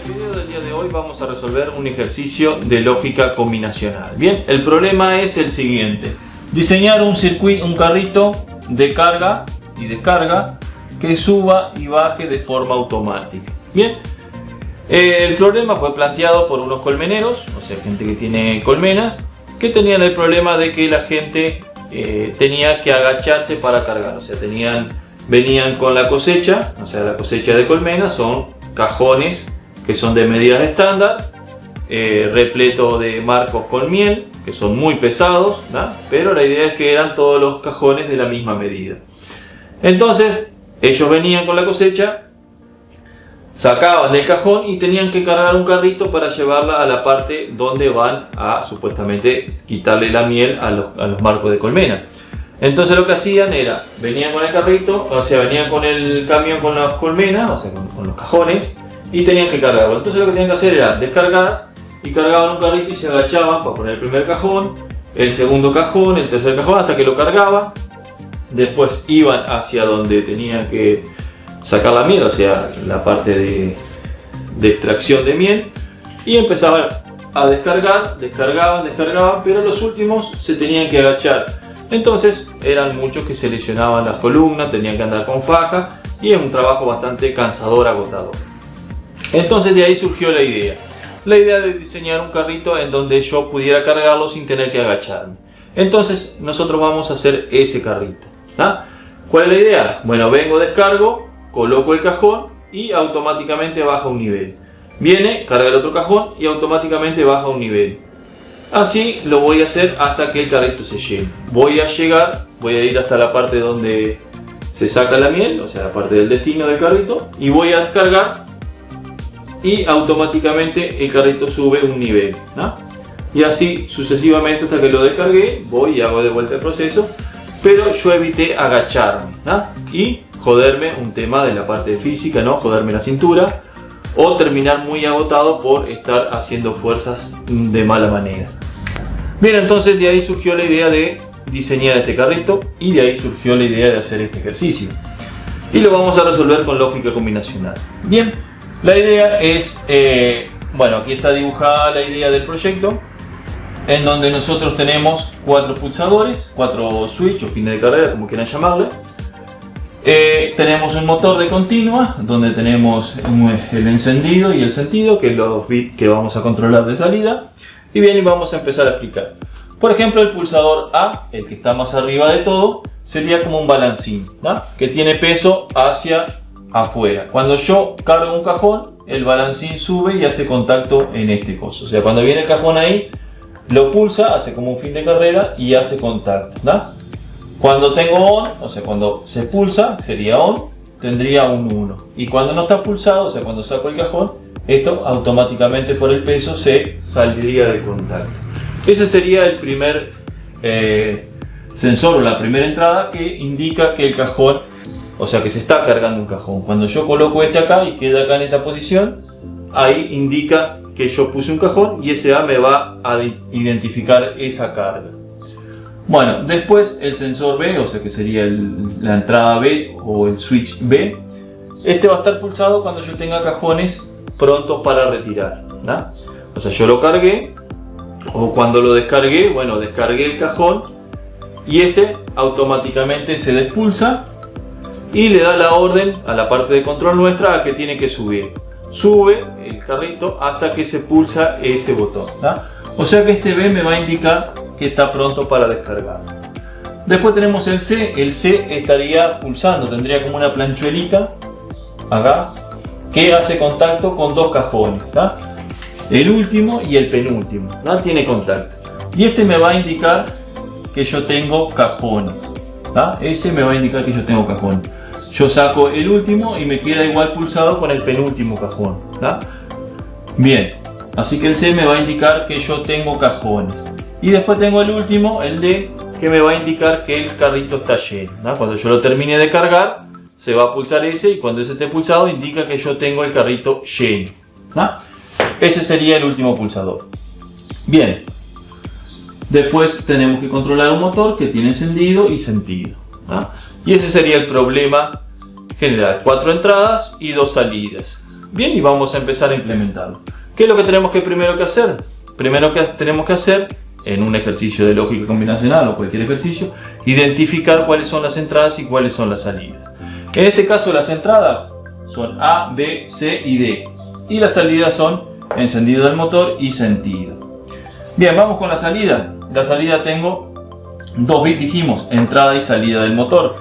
el video del día de hoy vamos a resolver un ejercicio de lógica combinacional. Bien, el problema es el siguiente: diseñar un carrito de carga y descarga que suba y baje de forma automática. Bien, el problema fue planteado por unos colmeneros, o sea, gente que tiene colmenas, que tenían el problema de que la gente tenía que agacharse para cargar, o sea, venían con la cosecha, o sea, la cosecha de colmenas son cajones que son de medidas estándar, repleto de marcos con miel, que son muy pesados, ¿no? Pero la idea es que eran todos los cajones de la misma medida. Entonces, ellos venían con la cosecha, sacaban del cajón y tenían que cargar un carrito para llevarla a la parte donde van a supuestamente quitarle la miel a los marcos de colmena. Entonces lo que hacían era, venían con el carrito, o sea, venían con el camión con las colmenas, o sea, con los cajones, y tenían que cargarlo. Entonces lo que tenían que hacer era descargar, y cargaban un carrito y se agachaban para poner el primer cajón, el segundo cajón, el tercer cajón, hasta que lo cargaban. Después iban hacia donde tenían que sacar la miel, o sea, la parte de extracción de miel, y empezaban a descargar, descargaban, pero los últimos se tenían que agachar. Entonces eran muchos que se lesionaban las columnas, tenían que andar con faja y es un trabajo bastante cansador, agotador. Entonces de ahí surgió la idea de diseñar un carrito en donde yo pudiera cargarlo sin tener que agacharme. Entonces nosotros vamos a hacer ese carrito, ¿ah? ¿Cuál es la idea? Bueno, vengo, descargo, coloco el cajón y automáticamente baja un nivel. Viene, carga el otro cajón y automáticamente baja un nivel. Así lo voy a hacer hasta que el carrito se llene. Voy a ir hasta la parte donde se saca la miel, o sea, la parte del destino del carrito, y voy a descargar y automáticamente el carrito sube un nivel, ¿no? Y así sucesivamente hasta que lo descargué, voy y hago de vuelta el proceso, pero yo evité agacharme, ¿no? Y joderme un tema de la parte de física, ¿no? Joderme la cintura o terminar muy agotado por estar haciendo fuerzas de mala manera. Bien, entonces de ahí surgió la idea de diseñar este carrito y de ahí surgió la idea de hacer este ejercicio. Y lo vamos a resolver con lógica combinacional. Bien, la idea es, bueno, aquí está dibujada la idea del proyecto, en donde nosotros tenemos 4 pulsadores, 4 switch o fines de carrera, como quieran llamarle. Tenemos un motor de continua, donde tenemos el encendido y el sentido, que es los bits que vamos a controlar de salida. Y bien, vamos a empezar a explicar. Por ejemplo, el pulsador A, el que está más arriba de todo, sería como un balancín, ¿no? Que tiene peso hacia afuera. Cuando yo cargo un cajón, el balancín sube y hace contacto en este coso. O sea, cuando viene el cajón ahí, lo pulsa, hace como un fin de carrera y hace contacto, ¿no? Cuando tengo on, o sea, cuando se pulsa, sería on, tendría un 1. Y cuando no está pulsado, o sea, cuando saco el cajón, esto automáticamente por el peso se saldría de contacto. Ese sería el primer sensor o la primera entrada que indica que el cajón, o sea, que se está cargando un cajón. Cuando yo coloco este acá y queda acá en esta posición, ahí indica que yo puse un cajón y ese A me va a identificar esa carga. Bueno, después el sensor B, o sea que sería la entrada B o el switch B, este va a estar pulsado cuando yo tenga cajones prontos para retirar, ¿no? O sea, yo lo cargué, o cuando lo descargué, bueno, descargué el cajón y ese automáticamente se despulsa y le da la orden a la parte de control nuestra a que tiene que subir. Sube el carrito hasta que se pulsa ese botón, ¿no? O sea que este B me va a indicar que está pronto para descargar. Después tenemos el C estaría pulsando, tendría como una planchuelita acá que hace contacto con 2 cajones, ¿no? El último y el penúltimo, ¿no? Tiene contacto. Y este me va a indicar que yo tengo cajones, ¿no? Ese me va a indicar que yo tengo cajones. Yo saco el último y me queda igual pulsado con el penúltimo cajón, ¿no? Bien, así que el C me va a indicar que yo tengo cajones. Y después tengo el último, el D, que me va a indicar que el carrito está lleno, ¿no? Cuando yo lo termine de cargar, se va a pulsar ese y cuando ese esté pulsado indica que yo tengo el carrito lleno, ¿no? Ese sería el último pulsador. Bien, después tenemos que controlar un motor que tiene encendido y sentido, ¿no? Y ese sería el problema general: 4 entradas y 2 salidas. Bien, y vamos a empezar a implementarlo. ¿Qué es lo que tenemos que primero que hacer? Primero que tenemos que hacer, en un ejercicio de lógica combinacional o cualquier ejercicio, identificar cuáles son las entradas y cuáles son las salidas. En este caso las entradas son A, B, C y D. Y las salidas son encendido del motor y sentido. Bien, vamos con la salida. La salida tengo 2 bits, dijimos, entrada y salida del motor.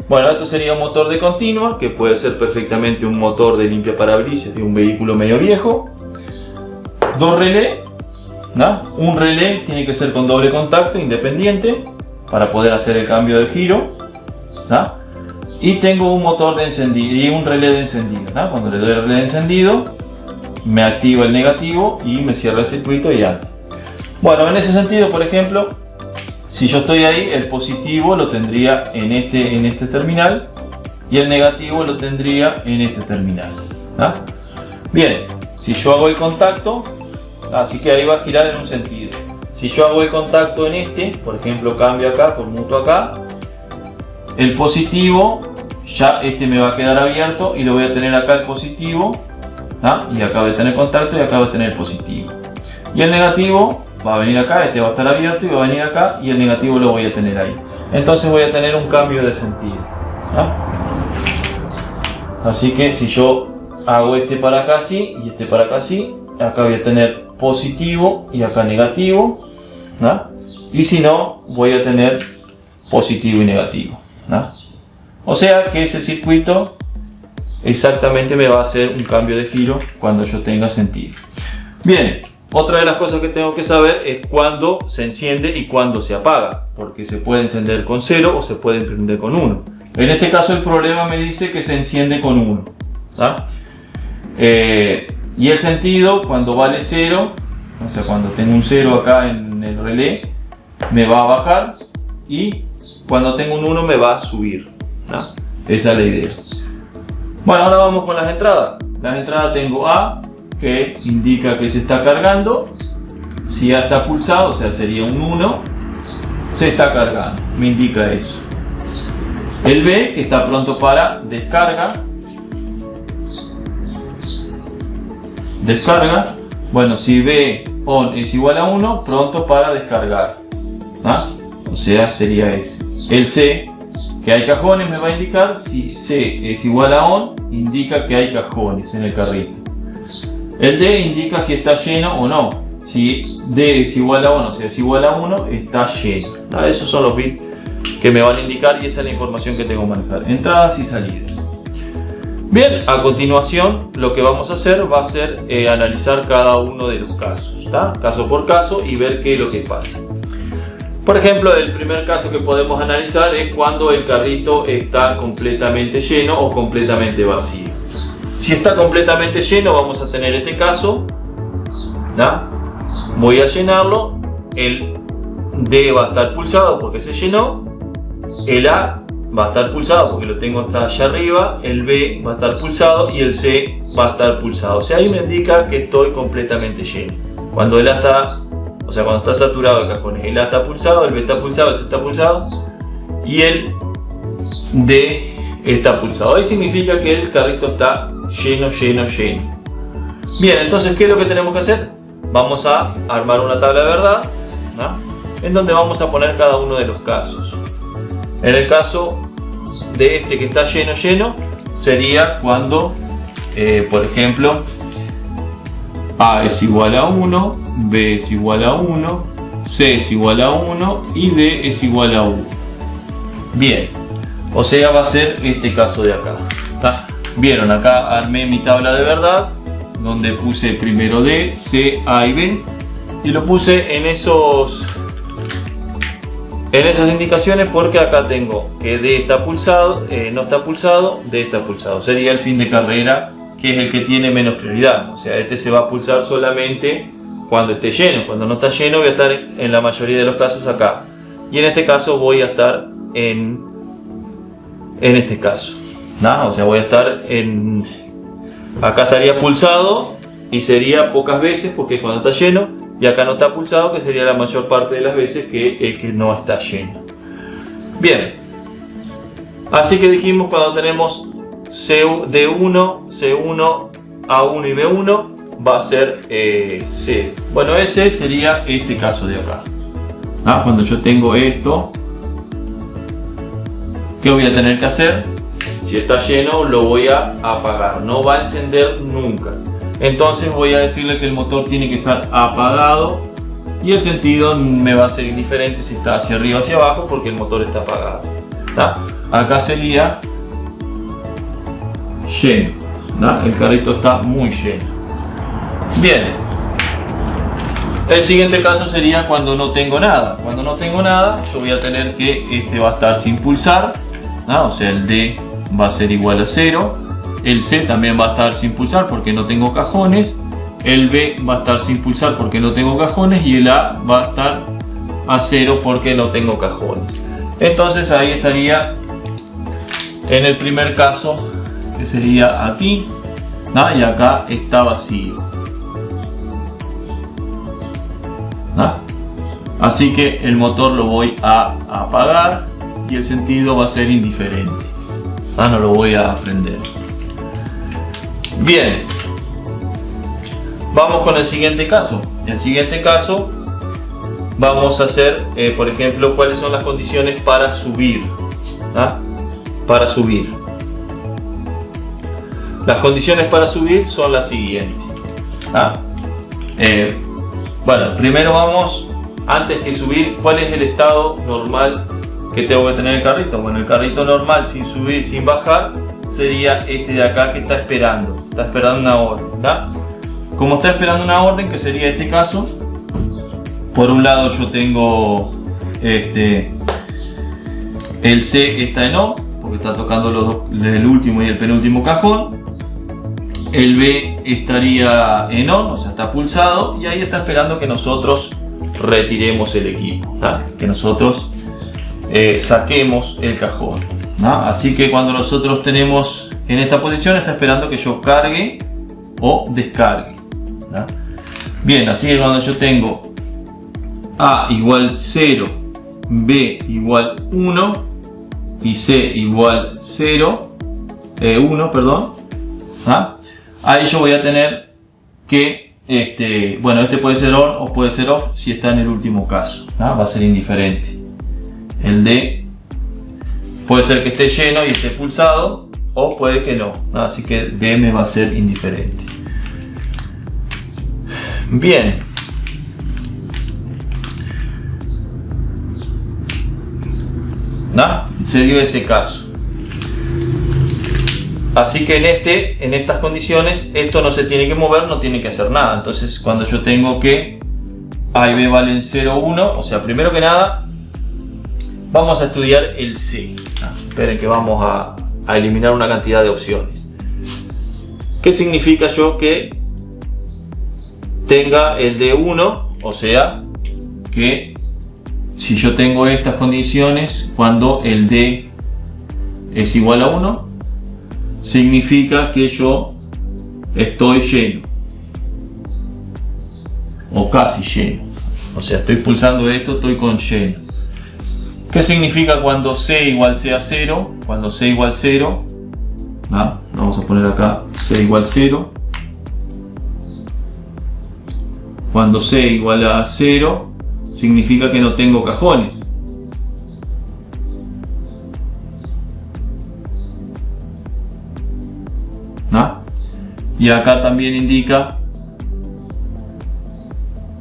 Bueno, esto sería un motor de continua, que puede ser perfectamente un motor de limpia parabrisas de un vehículo medio viejo. 2 relés, ¿no? Un relé tiene que ser con doble contacto, independiente, para poder hacer el cambio de giro, ¿no? Y tengo un motor de encendido y un relé de encendido, ¿no? Cuando le doy el relé de encendido, me activa el negativo y me cierra el circuito y anda. Bueno, en ese sentido, por ejemplo, si yo estoy ahí, el positivo lo tendría en este terminal y el negativo lo tendría en este terminal, ¿no? Bien, si yo hago el contacto, así que ahí va a girar en un sentido. Si yo hago el contacto en este, por ejemplo, cambio acá, conmuto acá, el positivo, ya este me va a quedar abierto y lo voy a tener acá el positivo, ¿no? Y acá voy a tener contacto y acá voy a tener el positivo. Y el negativo va a venir acá, este va a estar abierto y va a venir acá y el negativo lo voy a tener ahí. Entonces voy a tener un cambio de sentido, ¿no? Así que si yo hago este para acá así y este para acá así, acá voy a tener positivo y acá negativo, ¿no? Y si no, voy a tener positivo y negativo, ¿no? O sea que ese circuito exactamente me va a hacer un cambio de giro cuando yo tenga sentido. Bien, otra de las cosas que tengo que saber es cuándo se enciende y cuándo se apaga, porque se puede encender con 0 o se puede encender con 1. En este caso el problema me dice que se enciende con 1, ¿no? Y el sentido, cuando vale 0, o sea, cuando tengo un 0 acá en el relé, me va a bajar, y cuando tengo un 1 me va a subir, ¿no? Esa es la idea. Bueno, ahora vamos con las entradas. Las entradas tengo A, que indica que se está cargando. Si A está pulsado, o sea, sería un 1, se está cargando, me indica eso. El B, que está pronto para descarga. Descarga. Bueno, si B on es igual a 1, pronto para descargar, ¿ah? O sea, sería ese. El C, que hay cajones, me va a indicar. Si C es igual a on, indica que hay cajones en el carrito. El D indica si está lleno o no. Si D es igual a 1, o sea, es igual a 1, está lleno. ¿Ah? Esos son los bits que me van a indicar y esa es la información que tengo que manejar. Entradas y salidas. Bien, a continuación lo que vamos a hacer va a ser analizar cada uno de los casos, ¿tá? Caso por caso, y ver qué es lo que pasa. Por ejemplo, el primer caso que podemos analizar es cuando el carrito está completamente lleno o completamente vacío. Si está completamente lleno, vamos a tener este caso, ¿tá? Voy a llenarlo, el D va a estar pulsado porque se llenó, el A va a estar pulsado porque lo tengo hasta allá arriba, el B va a estar pulsado y el C va a estar pulsado. O sea, ahí me indica que estoy completamente lleno. Cuando el A está, o sea, cuando está saturado de cajones, el A está pulsado, el B está pulsado, el C está pulsado y el D está pulsado. Ahí significa que el carrito está lleno, lleno, lleno. Bien, entonces, ¿qué es lo que tenemos que hacer? Vamos a armar una tabla de verdad, ¿no? En donde vamos a poner cada uno de los casos. En el caso de este que está lleno, lleno, sería cuando, por ejemplo, A es igual a 1, B es igual a 1, C es igual a 1 y D es igual a 1. Bien, o sea, va a ser este caso de acá, ¿tá? Vieron, acá armé mi tabla de verdad, donde puse primero D, C, A y B, y lo puse en esas indicaciones porque acá tengo que D está pulsado, no está pulsado, D está pulsado. Sería el fin de carrera, que es el que tiene menos prioridad. O sea, este se va a pulsar solamente cuando esté lleno. Cuando no está lleno voy a estar en la mayoría de los casos acá. Y en este caso voy a estar en este caso, ¿no? O sea, voy a estar acá estaría pulsado y sería pocas veces porque es cuando está lleno. Y acá no está pulsado, que sería la mayor parte de las veces que no está lleno. Bien, así que dijimos cuando tenemos D1, C1, A1 y B1 va a ser 0. Bueno, ese sería este caso de acá. Cuando yo tengo esto, ¿qué voy a tener que hacer? Si está lleno, lo voy a apagar, no va a encender nunca. Entonces voy a decirle que el motor tiene que estar apagado y el sentido me va a ser indiferente si está hacia arriba o hacia abajo porque el motor está apagado. Acá sería lleno. El carrito está muy lleno. Bien. El siguiente caso sería cuando no tengo nada. Cuando no tengo nada, yo voy a tener que este va a estar sin pulsar. O sea, el D va a ser igual a 0. El C también va a estar sin pulsar porque no tengo cajones. El B va a estar sin pulsar porque no tengo cajones. Y el A va a estar a 0 porque no tengo cajones. Entonces ahí estaría en el primer caso, que sería aquí. Y acá está vacío. Así que el motor lo voy a apagar y el sentido va a ser indiferente. No lo voy a prender. Bien, vamos con el siguiente caso. En el siguiente caso vamos a hacer, por ejemplo, cuáles son las condiciones para subir. Para subir. Las condiciones para subir son las siguientes. Bueno, primero vamos, antes que subir, ¿cuál es el estado normal que tengo que tener el carrito? Bueno, el carrito normal sin subir, sin bajar, sería este de acá que está esperando una orden. Como está esperando una orden, que sería este caso, por un lado yo tengo el C está en O, porque está tocando el último y el penúltimo cajón. El B estaría en ON, o sea, está pulsado, y ahí está esperando que nosotros retiremos el equipo, que nosotros saquemos el cajón. Así que cuando nosotros tenemos en esta posición, está esperando que yo cargue o descargue. Bien, así que cuando yo tengo A igual 0, B igual 1 y C igual 0, 1, perdón, ahí yo voy a tener que, bueno, este puede ser on o puede ser off si está en el último caso, va a ser indiferente. El D puede ser que esté lleno y esté pulsado o puede que no, así que D me va a ser indiferente. Bien. Se dio ese caso. Así que en estas condiciones esto no se tiene que mover, no tiene que hacer nada. Entonces cuando yo tengo que A y B valen 0, 1, o sea, primero que nada vamos a estudiar el C. Esperen que vamos a eliminar una cantidad de opciones. ¿Qué significa yo que tenga el D1? O sea, que si yo tengo estas condiciones, cuando el D es igual a 1, significa que yo estoy lleno o casi lleno, o sea, estoy pulsando esto, estoy con lleno. ¿Qué significa cuando C igual sea 0? Cuando C igual 0, vamos a poner acá C igual 0. Cuando C igual a 0 significa que no tengo cajones. Y acá también indica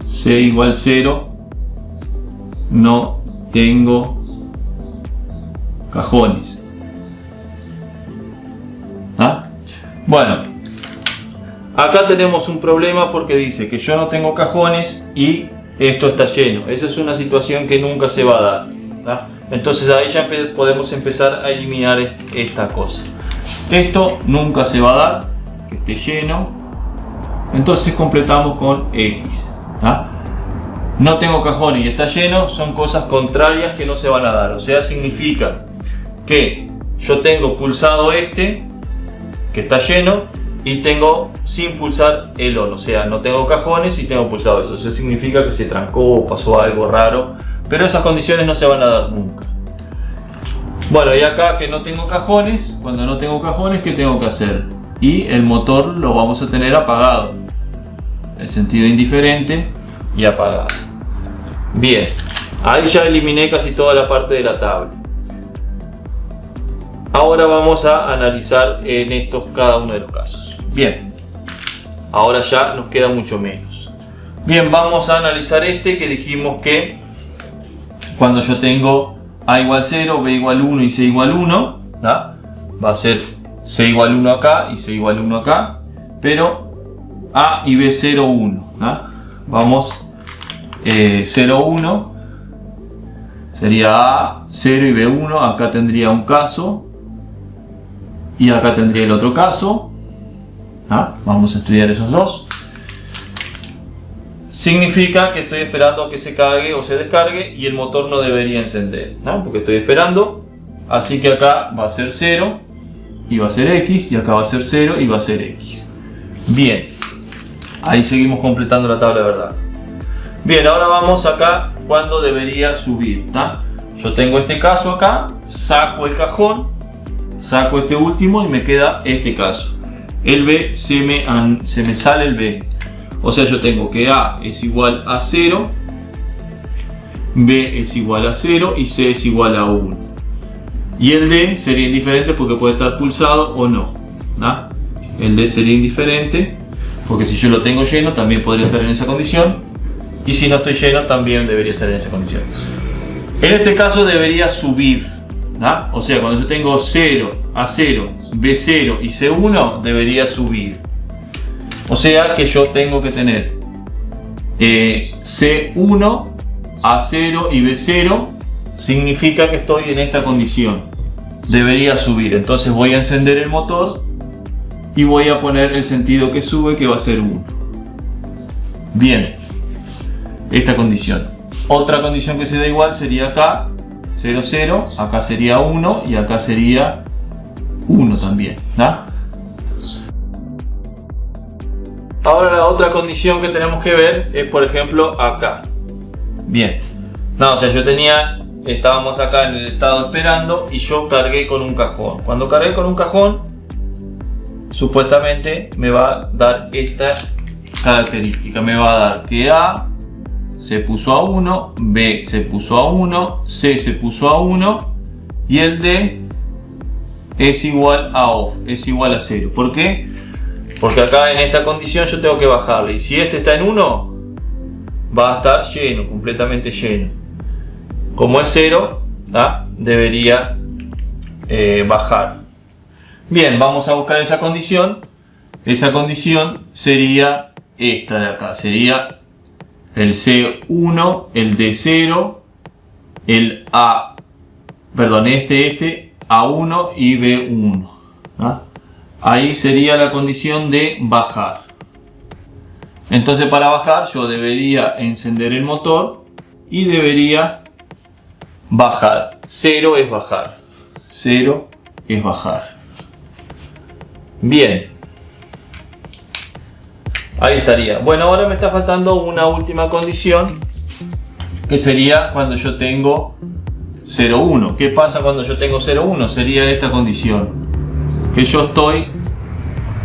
C igual 0, no tengo cajones. Bueno, acá tenemos un problema porque dice que yo no tengo cajones y esto está lleno. Esa es una situación que nunca se va a dar. Entonces ahí ya podemos empezar a eliminar esta cosa. Esto nunca se va a dar, que esté lleno. Entonces completamos con X. No tengo cajones y está lleno, son cosas contrarias que no se van a dar. O sea, significa que yo tengo pulsado que está lleno, y tengo sin pulsar el ON. O sea, no tengo cajones y tengo pulsado eso. Eso significa que se trancó o pasó algo raro. Pero esas condiciones no se van a dar nunca. Bueno, y acá que no tengo cajones, cuando no tengo cajones, ¿qué tengo que hacer? y el motor lo vamos a tener apagado. El sentido indiferente y apagado. Bien, ahí ya eliminé casi toda la parte de la tabla. Ahora vamos a analizar en estos cada uno de los casos. Bien, ahora ya nos queda mucho menos. Bien, vamos a analizar este que dijimos que cuando yo tengo A igual 0, B igual 1 y C igual 1, ¿no? Va a ser C igual 1 acá y C igual 1 acá, pero A y B 0, 1, ¿no? Vamos 0, 1 sería A 0 y B 1, acá tendría un caso y acá tendría el otro caso, ¿no? Vamos a estudiar esos dos. Significa que estoy esperando a que se cargue o se descargue y el motor no debería encender, ¿no? Porque estoy esperando, así que acá va a ser 0 y va a ser X, y acá va a ser 0 y va a ser X. Bien, ahí seguimos completando la tabla de verdad. Bien, ahora vamos acá cuando debería subir, ¿tá? Yo tengo este caso acá, saco el cajón, saco este último y me queda este caso. El B se me sale el B. O sea, yo tengo que A es igual a 0, B es igual a 0 y C es igual a 1. Y el D sería indiferente porque puede estar pulsado o no, ¿no? El D sería indiferente porque si yo lo tengo lleno también podría estar en esa condición, y si no estoy lleno también debería estar en esa condición. En este caso debería subir, ¿no? O sea, cuando yo tengo 0, A0, B0 y C1 debería subir. O sea que yo tengo que tener C1, A0 y B0, significa que estoy en esta condición. Debería subir, entonces voy a encender el motor y voy a poner el sentido que sube, que va a ser 1. Bien, esta condición. Otra condición que se da igual sería acá, 0, 0, acá sería 1 y acá sería 1 también, ¿no? Ahora la otra condición que tenemos que ver es, por ejemplo, acá. Bien, no, o sea, estábamos acá en el estado esperando y yo cargué con un cajón. Cuando cargué con un cajón, supuestamente me va a dar esta característica. Me va a dar que A se puso a 1, B se puso a 1, C se puso a 1 y el D es igual a off, es igual a 0. ¿Por qué? Porque acá en esta condición yo tengo que bajarle, y si este está en 1 va a estar lleno, completamente lleno. Como es 0, ¿tá? Debería bajar. Bien, vamos a buscar esa condición. Esa condición sería esta de acá, sería el C1, el D0, el A, perdón, este A1 y B1, ¿tá? Ahí sería la condición de bajar. Entonces, para bajar yo debería encender el motor y debería bajar. 0 es bajar. 0 es bajar. Bien. Ahí estaría. Bueno, ahora me está faltando una última condición, que sería cuando yo tengo 0,1. ¿Qué pasa cuando yo tengo 0,1? Sería esta condición. Que yo estoy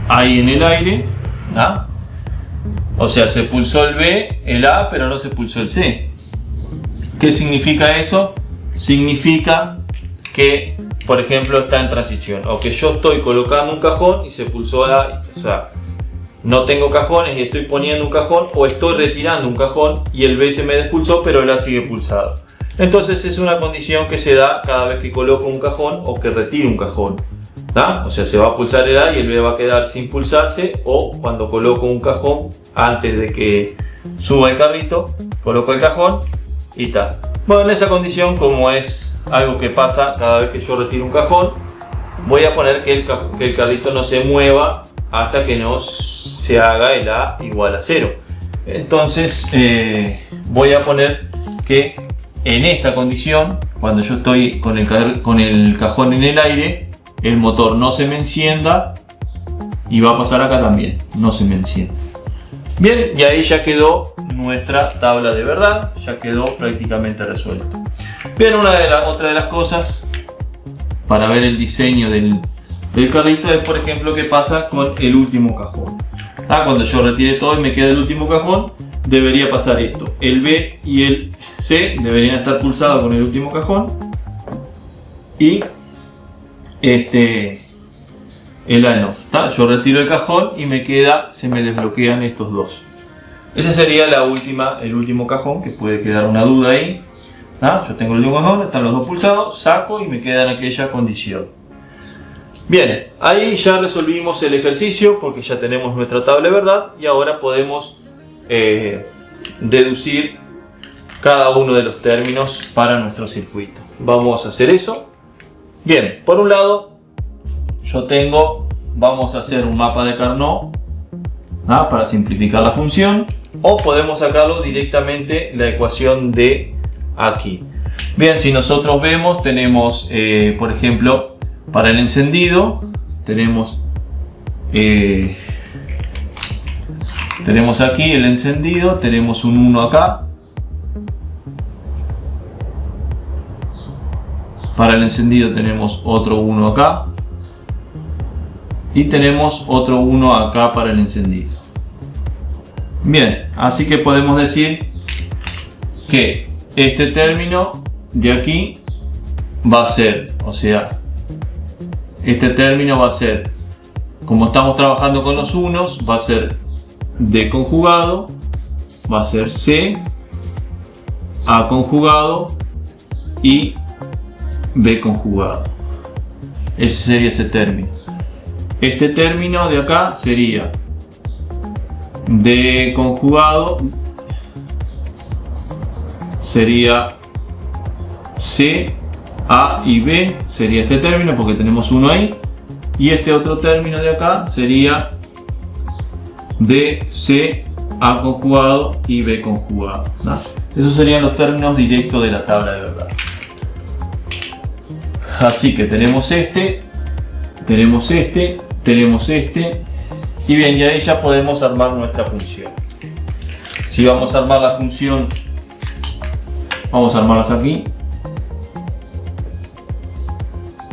ahí en el aire, ¿no? O sea, se pulsó el B, el A, pero no se pulsó el C. ¿Qué significa eso? Significa que, por ejemplo, está en transición, o que yo estoy colocando un cajón y se pulsó el A, o sea, no tengo cajones y estoy poniendo un cajón, o estoy retirando un cajón y el B se me despulsó, pero el A sigue pulsado. Entonces es una condición que se da cada vez que coloco un cajón o que retiro un cajón. ¿No? O sea, se va a pulsar el A y el B va a quedar sin pulsarse, o cuando coloco un cajón antes de que suba el carrito, coloco el cajón y tal. Bueno, en esa condición, como es algo que pasa cada vez que yo retiro un cajón, voy a poner que el carrito no se mueva hasta que no se haga el A igual a 0. Entonces voy a poner que en esta condición, cuando yo estoy con el cajón en el aire, el motor no se me encienda, y va a pasar acá también, no se me enciende. Bien, y ahí ya quedó nuestra tabla de verdad, ya quedó prácticamente resuelto. Bien, otra de las cosas para ver el diseño del del carrito es, por ejemplo, qué pasa con el último cajón. Cuando yo retire todo y me queda el último cajón, debería pasar esto. El B y el C deberían estar pulsados con el último cajón. Y el A en off. Yo retiro el cajón y me queda, se me desbloquean estos dos. Ese sería el último cajón, que puede quedar una duda ahí. Yo tengo el último cajón, están los dos pulsados, saco y me queda en aquella condición. Bien, ahí ya resolvimos el ejercicio porque ya tenemos nuestra tabla de verdad y ahora podemos deducir cada uno de los términos para nuestro circuito. Vamos a hacer eso. Bien, por un lado vamos a hacer un mapa de Carnot para simplificar la función, o podemos sacarlo directamente la ecuación de aquí. Bien, si nosotros vemos, tenemos por ejemplo para el encendido tenemos aquí el encendido, tenemos un 1 acá. Para el encendido tenemos otro 1 acá. Y tenemos otro 1 acá para el encendido. Bien, así que podemos decir que este término de aquí va a ser, este término va a ser, como estamos trabajando con los unos, va a ser D conjugado, va a ser C, A conjugado y B conjugado. Ese sería ese término. Este término de acá sería D conjugado, sería C, A y B, sería este término porque tenemos uno ahí, y este otro término de acá sería D, C, A conjugado y B conjugado. Esos serían los términos directos de la tabla de verdad. Así que tenemos tenemos y bien, y ahí ya podemos armar nuestra función. Si vamos a armar la función, vamos a armarlas aquí.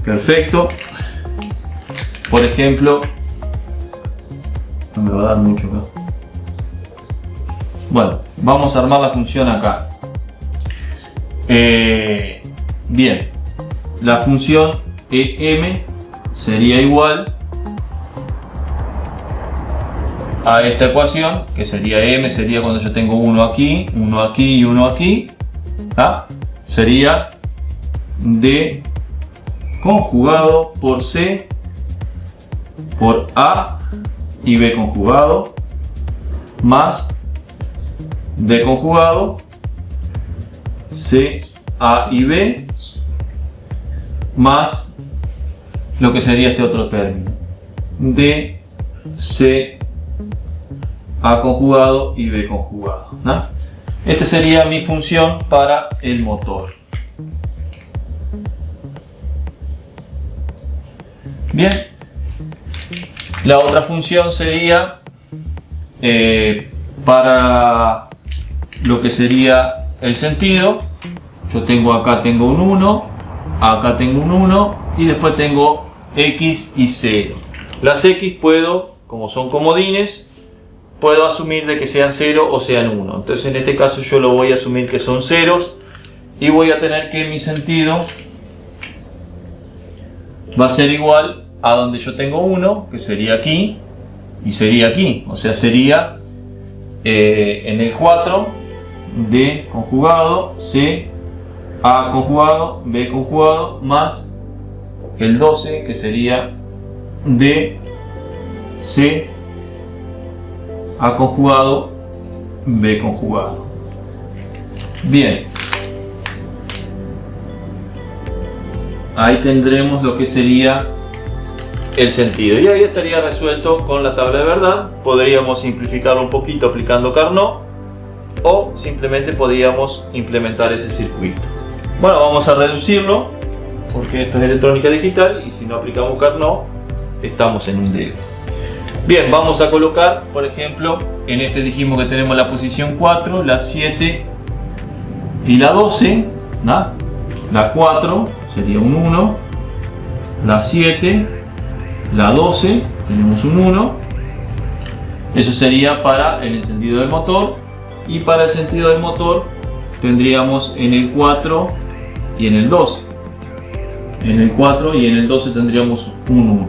Perfecto. Por ejemplo, no me va a dar mucho acá. Bueno, vamos a armar la función acá. Bien, la función EM sería igual a esta ecuación, que sería M, sería cuando yo tengo uno aquí y uno aquí, sería D conjugado por C por A y B conjugado más D conjugado C, A y B más lo que sería este otro término D, C, A conjugado y B conjugado. Esta sería mi función para el motor. Bien, la otra función sería para lo que sería el sentido. Yo tengo acá tengo un 1, acá tengo un 1 y después tengo X y 0. Las X puedo, como son comodines, puedo asumir de que sean 0 o sean 1. Entonces en este caso yo lo voy a asumir que son ceros y voy a tener que mi sentido va a ser igual a donde yo tengo 1, que sería aquí y sería aquí. O sea, sería en el 4 D conjugado, C, A conjugado, B conjugado más el 12, que sería D, C, A conjugado, B conjugado. Bien, ahí tendremos lo que sería el sentido y ahí estaría resuelto con la tabla de verdad. Podríamos simplificarlo un poquito aplicando Carnot o simplemente podríamos implementar ese circuito. Bueno, vamos a reducirlo porque esto es electrónica digital y si no aplicamos Carnot estamos en un dedo. Bien, vamos a colocar, por ejemplo, en este dijimos que tenemos la posición 4, la 7 y la 12. La 4 sería un 1, la 7 la 12, tenemos un 1. Eso sería para el encendido del motor. Y para el encendido del motor tendríamos en el 4 y en el 12. En el 4 y en el 12 tendríamos un 1.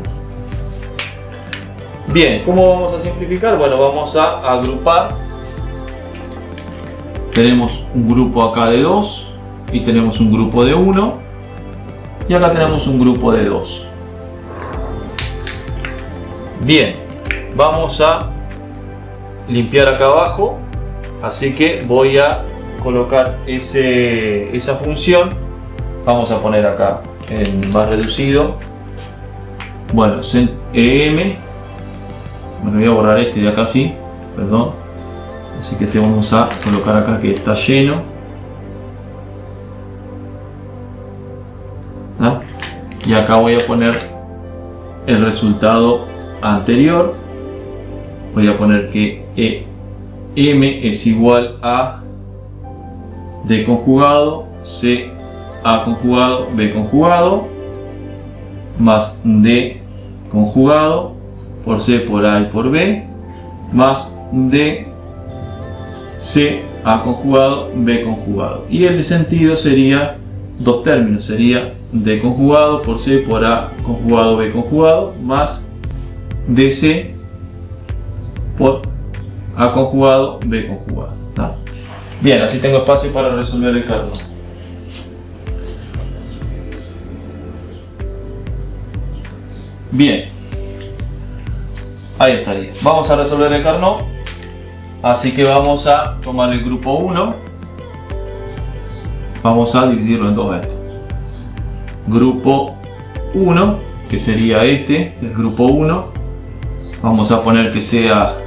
Bien, ¿cómo vamos a simplificar? Bueno, vamos a agrupar. Tenemos un grupo acá de 2 y tenemos un grupo de 1 y acá tenemos un grupo de 2. Bien, vamos a limpiar acá abajo, así que voy a colocar esa función. Vamos a poner acá en más reducido. Bueno, EM. Bueno, voy a borrar este de acá, sí, perdón. Así que vamos a colocar acá que está lleno. ¿Ah? Y acá voy a poner el resultado anterior. Voy a poner que M es igual a D conjugado, C A conjugado, B conjugado, más D conjugado por C por A y por B, más D C A conjugado, B conjugado. Y el sentido sería dos términos, sería D conjugado por C por A conjugado, B conjugado, más DC por A conjugado, B conjugado. ¿No? Bien, así tengo espacio para resolver el Carnot. Bien, ahí estaría. Vamos a resolver el Carnot. Así que vamos a tomar el grupo 1. Vamos a dividirlo en dos esto. Grupo 1, que sería este, el grupo 1. Vamos a poner que sea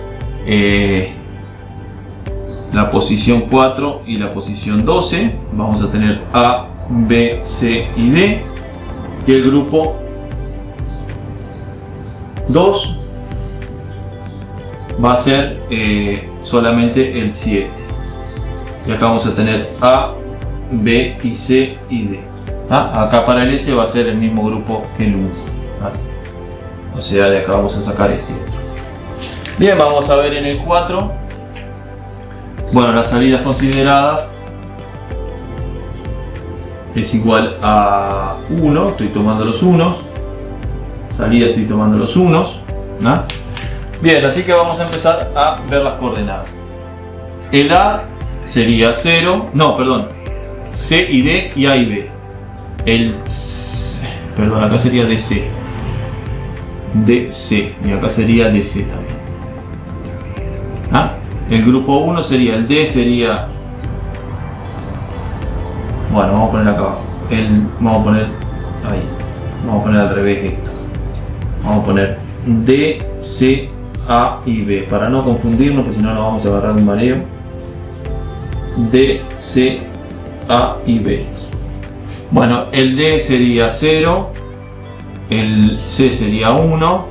la posición 4 y la posición 12. Vamos a tener A, B, C y D. Y el grupo 2 va a ser solamente el 7. Y acá vamos a tener A, B y C y D. ¿Ah? Acá para el S va a ser el mismo grupo que el 1. ¿Ah? O sea, de acá vamos a sacar este otro. Bien, vamos a ver en el 4. Bueno, las salidas consideradas es igual a 1. Estoy tomando los unos. Salida estoy tomando los unos. ¿Ah? Bien, así que vamos a empezar a ver las coordenadas. El A sería 0. No, perdón. C y D y A y B. Perdón, acá sería DC. DC. Y acá sería DC también. ¿Ah? El grupo 1 sería el D, sería... Bueno, vamos a poner acá abajo. Vamos a poner ahí. Vamos a poner al revés esto. Vamos a poner D, C, A y B. Para no confundirnos, porque si no nos vamos a agarrar un mareo. D, C, A y B. Bueno, el D sería 0. El C sería 1.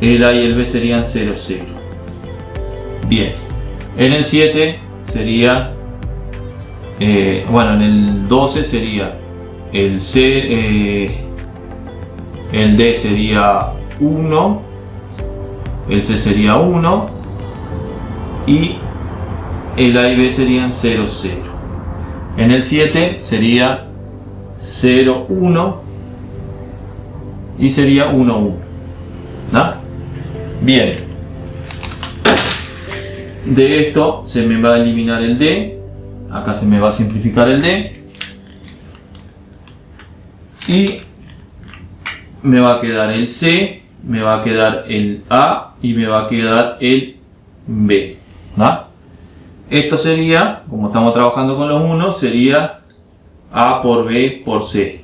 El A y el B serían 0, 0. Bien, en el 7 sería, bueno, en el 12 sería el C, el D sería 1, el C sería 1 y el A y B serían 0, 0. En el 7 sería 0, 1 y sería 1, 1. ¿No? Bien. De esto se me va a eliminar el D. Acá se me va a simplificar el D. Y me va a quedar el C, me va a quedar el A y me va a quedar el B. ¿No? Esto sería, como estamos trabajando con los unos, sería A por B por C.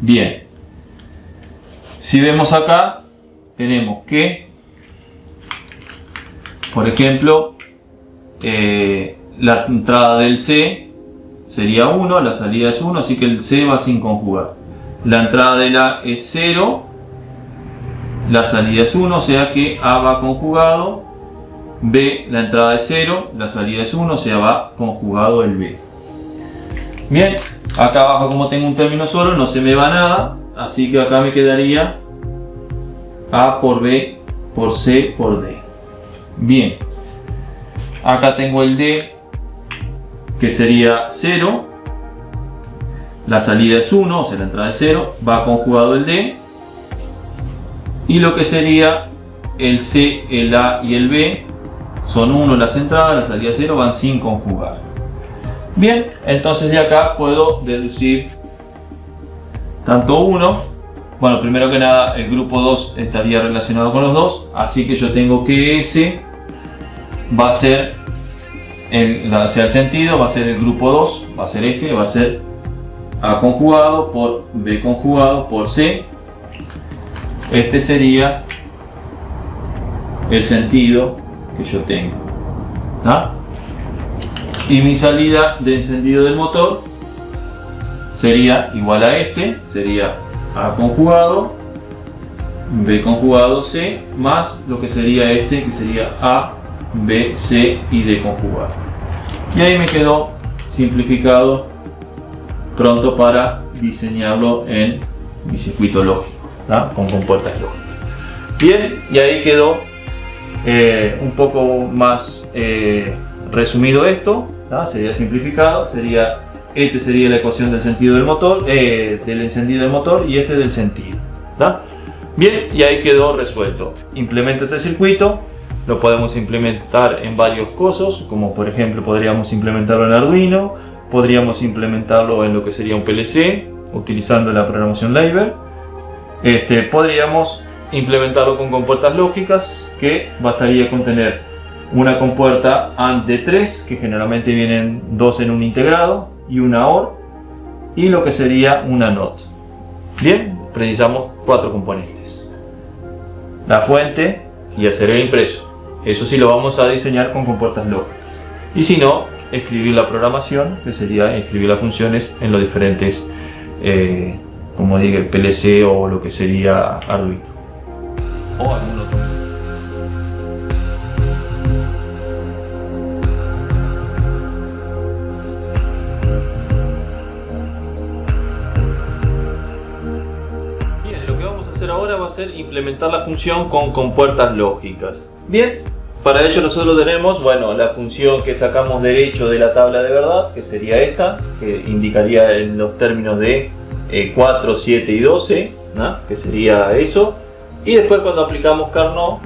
Bien. Si vemos acá, tenemos que, por ejemplo, la entrada del C sería 1, la salida es 1, así que el C va sin conjugar. La entrada del A es 0, la salida es 1, o sea que A va conjugado. B, la entrada es 0, la salida es 1, o sea va conjugado el B. Bien, acá abajo como tengo un término solo no se me va nada, así que acá me quedaría A por B por C por D. Bien, acá tengo el D, que sería 0, la salida es 1, o sea la entrada es 0, va conjugado el D, y lo que sería el C, el A y el B son 1 las entradas, la salida 0, van sin conjugar. Bien, entonces de acá puedo deducir tanto 1, bueno, primero que nada el grupo 2 estaría relacionado con los dos, así que yo tengo que S va a ser, o sea, el sentido va a ser el grupo 2, va a ser este, va a ser A conjugado por B conjugado por C. Este sería el sentido que yo tengo, ¿ah? Y mi salida de encendido del motor sería igual a este, sería A conjugado, B conjugado C, más lo que sería este, que sería A, B, C y D conjugado. Y ahí me quedó simplificado, pronto para diseñarlo en mi circuito lógico, ¿tá? Con compuertas lógicas. Bien, y ahí quedó un poco más resumido esto, ¿tá? Sería simplificado, este sería la ecuación del sentido del motor, del encendido del motor, y este del sentido, ¿tá? Bien, y ahí quedó resuelto. Implementa este circuito, lo podemos implementar en varios cosas, como por ejemplo podríamos implementarlo en Arduino, podríamos implementarlo en lo que sería un PLC, utilizando la programación Leiber. Podríamos implementarlo con compuertas lógicas, que bastaría con tener una compuerta AND de 3, que generalmente vienen 2 en un integrado, y una OR, y lo que sería una NOT. Bien, precisamos 4 componentes: la fuente y hacer el impreso. Eso sí lo vamos a diseñar con compuertas lógicas. Y si no, escribir la programación, que sería escribir las funciones en los diferentes, como diga, el PLC o lo que sería Arduino o algún otro. Bien, lo que vamos a hacer ahora va a ser implementar la función con compuertas lógicas. Bien, para ello nosotros tenemos, bueno, la función que sacamos derecho de la tabla de verdad, que sería esta, que indicaría en los términos de 4, 7 y 12, ¿no? Que sería eso. Y después cuando aplicamos Carnot,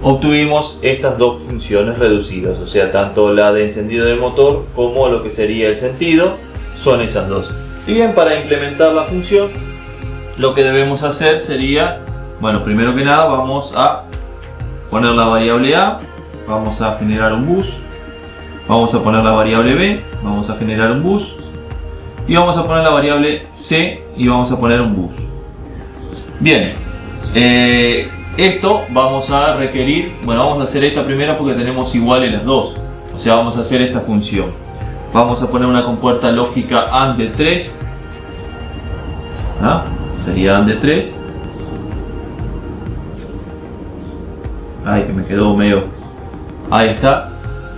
obtuvimos estas dos funciones reducidas, o sea, tanto la de encendido del motor como lo que sería el sentido, son esas dos. Y bien, para implementar la función, lo que debemos hacer sería, bueno, primero que nada vamos a poner la variable A, vamos a generar un bus, vamos a poner la variable B, vamos a generar un bus, y vamos a poner la variable C y vamos a poner un bus. Bien, esto vamos a requerir, bueno, vamos a hacer esta primera porque tenemos iguales las dos, o sea, vamos a hacer esta función. Vamos a poner una compuerta lógica AND de 3, ¿ah? Sería AND de 3. Ay, que me quedó medio. Ahí está.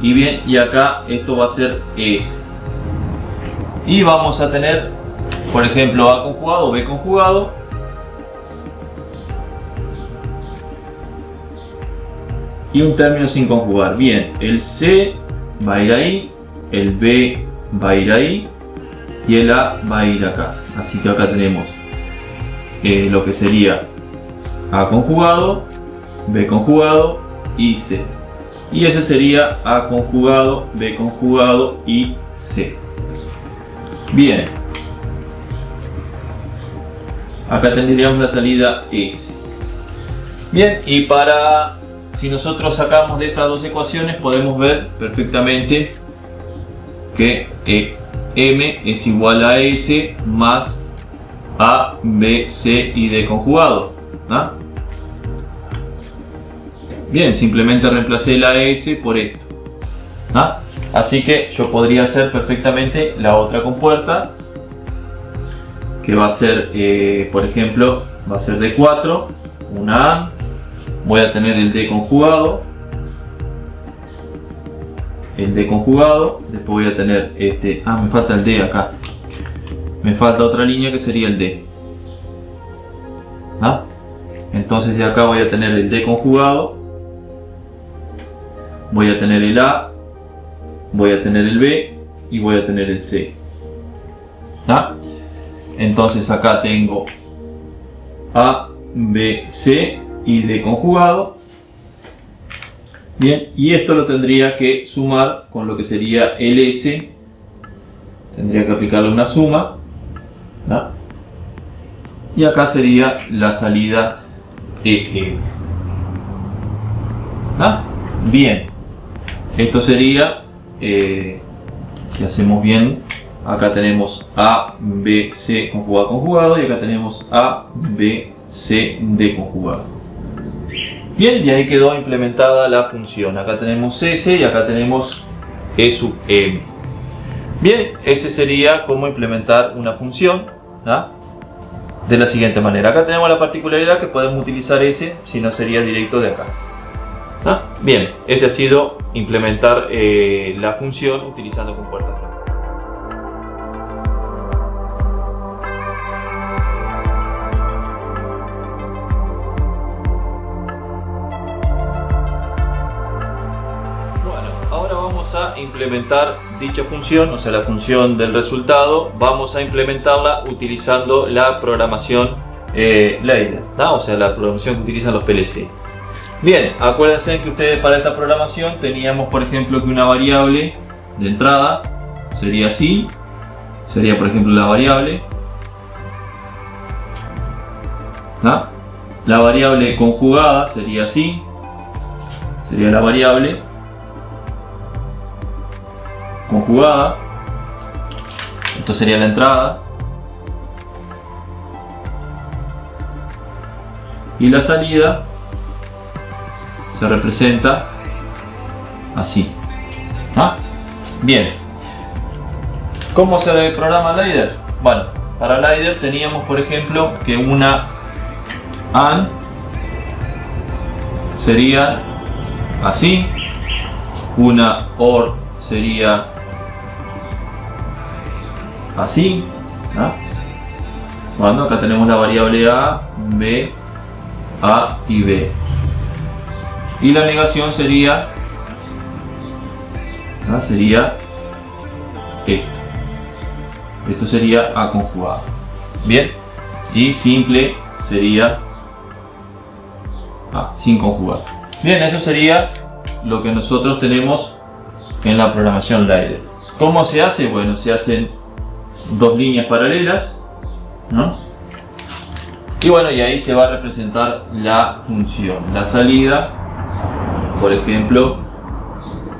Y bien, y acá esto va a ser S. Y vamos a tener, por ejemplo, A conjugado, B conjugado. Y un término sin conjugar. Bien, el C va a ir ahí, el B va a ir ahí y el A va a ir acá. Así que acá tenemos lo que sería A conjugado, B conjugado y C. Y ese sería A conjugado, B conjugado y C. Bien. Acá tendríamos la salida S. Bien, y si nosotros sacamos de estas dos ecuaciones, podemos ver perfectamente que M es igual a S más A, B, C y D conjugado, ¿no? Bien, simplemente reemplacé la S por esto, ¿no? Así que yo podría hacer perfectamente la otra compuerta, que va a ser, por ejemplo, va a ser de 4, una AND, voy a tener el D conjugado, después voy a tener me falta el D acá, me falta otra línea que sería el D. ¿no? Entonces de acá voy a tener el D conjugado, voy a tener el A, voy a tener el B y voy a tener el C, ¿no? Entonces acá tengo A, B, C y D conjugado. Bien, y esto lo tendría que sumar con lo que sería el S. Tendría que aplicarle una suma, ¿no? Y acá sería la salida EM, ¿no? Bien, esto sería, si hacemos bien, acá tenemos A, B, C conjugado y acá tenemos A, B, C, D conjugado. Bien, y ahí quedó implementada la función. Acá tenemos S y acá tenemos E sub M. Bien, ese sería cómo implementar una función, ¿no? De la siguiente manera. Acá tenemos la particularidad que podemos utilizar S, si no sería directo de acá, ¿no? Bien, ese ha sido implementar la función utilizando compuertas lógicas. A implementar dicha función, o sea la función del resultado, vamos a implementarla utilizando la programación Ladder, ¿no? O sea la programación que utilizan los PLC. Bien, acuérdense que ustedes para esta programación teníamos por ejemplo que una variable de entrada sería así, sería por ejemplo la variable, ¿no? La variable conjugada sería así, sería la variable conjugada, esto sería la entrada, y la salida se representa así, ¿ah? Bien, ¿cómo se programa Ladder? Bueno, para Ladder teníamos por ejemplo que una AND sería así, una OR sería así, ¿no? Cuando acá tenemos la variable A, B, A y B, y la negación sería, ¿no? Sería esto sería A conjugado, bien, y simple sería A sin conjugar. Bien, eso sería lo que nosotros tenemos en la programación Ladder. ¿Cómo se hace? Bueno, se hacen dos líneas paralelas, ¿no? Y bueno, y ahí se va a representar la función. La salida, por ejemplo,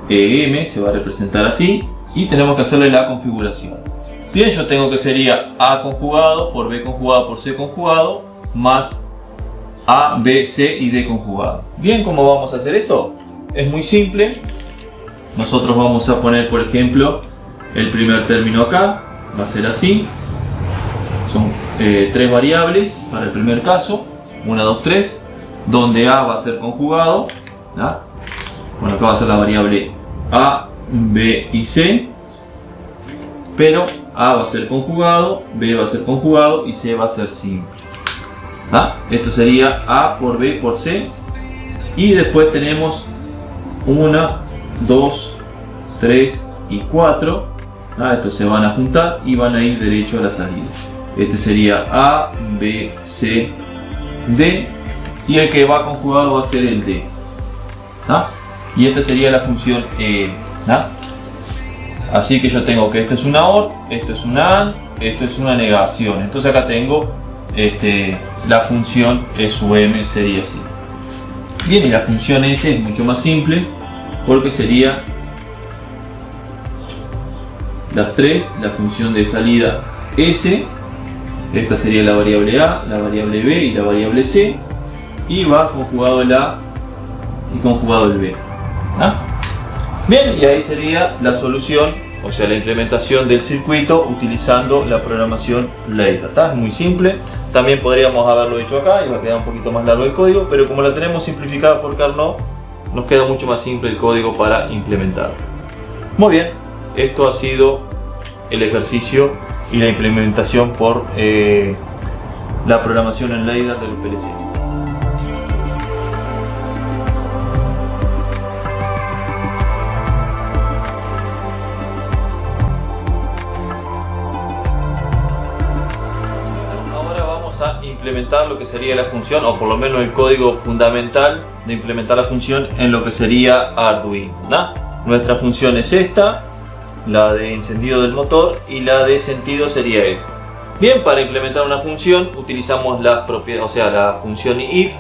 EM se va a representar así y tenemos que hacerle la configuración. Bien, yo tengo que sería A conjugado por B conjugado por C conjugado más A, B, C y D conjugado. Bien, ¿cómo vamos a hacer esto? Es muy simple. Nosotros vamos a poner, por ejemplo, el primer término acá, va a ser así. Son tres variables para el primer caso, 1, 2, 3, donde A va a ser conjugado, ¿no? Bueno, acá va a ser la variable A, B y C, pero A va a ser conjugado, B va a ser conjugado y C va a ser simple, ¿no? Esto sería A por B por C, y después tenemos 1, 2, 3 y 4, ¿no? Estos se van a juntar y van a ir derecho a la salida. Este sería A, B, C, D, y el que va conjugado va a ser el D, ¿no? Y esta sería la función E, ¿no? Así que yo tengo que esto es una OR, esto es una AND, esto es una negación. Entonces acá tengo la función E sub M sería así. Bien, y la función S es mucho más simple porque sería las tres, la función de salida S, esta sería la variable A, la variable B y la variable C, y va conjugado el A y conjugado el B, ¿ah? Bien, y ahí sería la solución, o sea la implementación del circuito utilizando la programación Ladder. Es muy simple. También podríamos haberlo hecho acá y va a quedar un poquito más largo el código, pero como la tenemos simplificada por Carnot, nos queda mucho más simple el código para implementarlo. Muy bien, esto ha sido el ejercicio y la implementación por la programación en ladder del PLC. Ahora vamos a implementar lo que sería la función, o por lo menos el código fundamental de implementar la función en lo que sería Arduino, ¿no? Nuestra función es esta, la de encendido del motor, y la de sentido sería esta. Bien, para implementar una función utilizamos las propiedades, o sea, la función if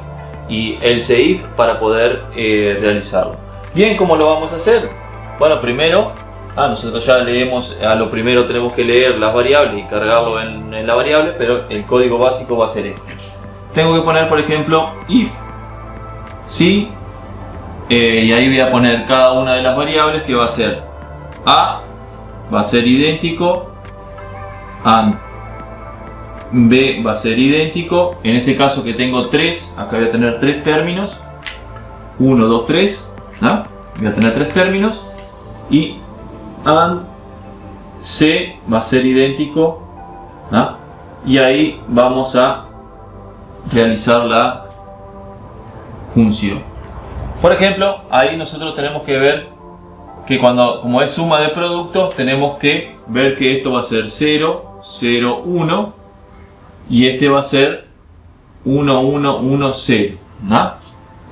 y else if para poder realizarlo. Bien, ¿cómo lo vamos a hacer? Bueno, primero, nosotros ya leemos, a lo primero tenemos que leer las variables y cargarlo en la variable, pero el código básico va a ser este. Tengo que poner, por ejemplo, if, sí, y ahí voy a poner cada una de las variables, que va a ser a, va a ser idéntico, and b va a ser idéntico. En este caso que tengo 3, acá voy a tener 3 términos, 1, 2, 3, ¿no? Voy a tener 3 términos, y and c va a ser idéntico, ¿no? Y ahí vamos a realizar la función. Por ejemplo, ahí nosotros tenemos que ver que como es suma de productos, tenemos que ver que esto va a ser 0, 0, 1, y este va a ser 1, 1, 1, 0, ¿no?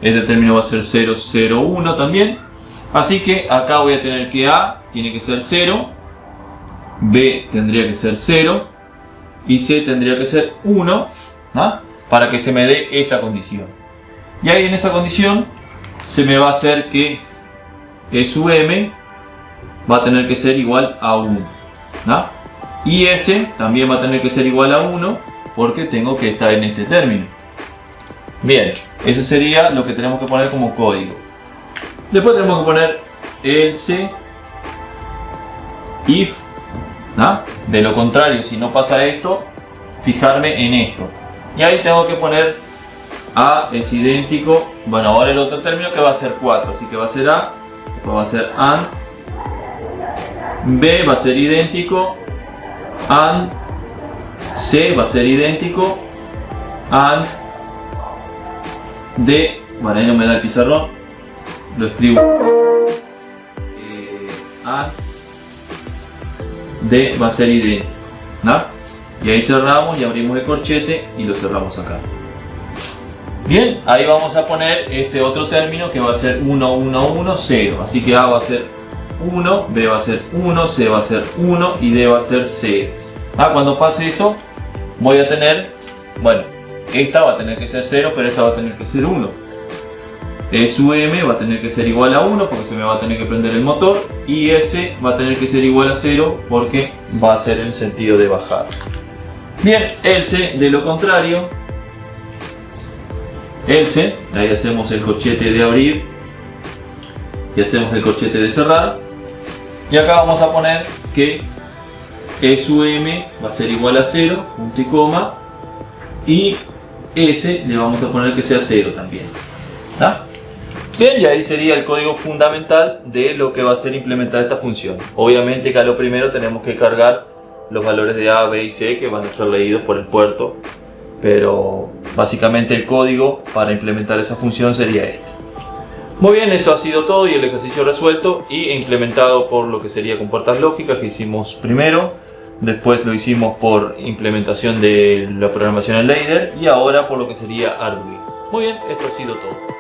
Este término va a ser 0, 0, 1 también. Así que acá voy a tener que A tiene que ser 0, B tendría que ser 0 y C tendría que ser 1, ¿no? Para que se me dé esta condición. Y ahí en esa condición se me va a hacer que E sub M va a tener que ser igual a 1, ¿no? Y S también va a tener que ser igual a 1 porque tengo que estar en este término. Bien, eso sería lo que tenemos que poner como código. Después tenemos que poner else if, ¿no? De lo contrario, si no pasa esto, fijarme en esto. Y ahí tengo que poner A es idéntico, bueno, ahora el otro término que va a ser 4, así que va a ser A, después va a ser AND, B va a ser idéntico, AND, C va a ser idéntico, AND, D, bueno, ahí no me da el pizarrón, lo escribo, AND, D va a ser idéntico, ¿no? Y ahí cerramos y abrimos el corchete y lo cerramos acá. Bien, ahí vamos a poner este otro término que va a ser 1, 1, 1, 0. Así que A va a ser 1, B va a ser 1, C va a ser 1 y D va a ser 0. Cuando pase eso, voy a tener, bueno, esta va a tener que ser 0, pero esta va a tener que ser 1. E sub M va a tener que ser igual a 1 porque se me va a tener que prender el motor. Y S va a tener que ser igual a 0 porque va a ser en sentido de bajar. Bien, else de lo contrario. Else, ahí hacemos el corchete de abrir y hacemos el corchete de cerrar, y acá vamos a poner que E sub M va a ser igual a 0, punto y coma, y S le vamos a poner que sea 0 también, ¿tá? Bien, y ahí sería el código fundamental de lo que va a ser implementar esta función. Obviamente que a lo primero tenemos que cargar los valores de A, B y C que van a ser leídos por el puerto, pero básicamente el código para implementar esa función sería este. Muy bien, eso ha sido todo y el ejercicio resuelto y implementado por lo que sería con puertas lógicas que hicimos primero, después lo hicimos por implementación de la programación en ladder y ahora por lo que sería Arduino. Muy bien, esto ha sido todo.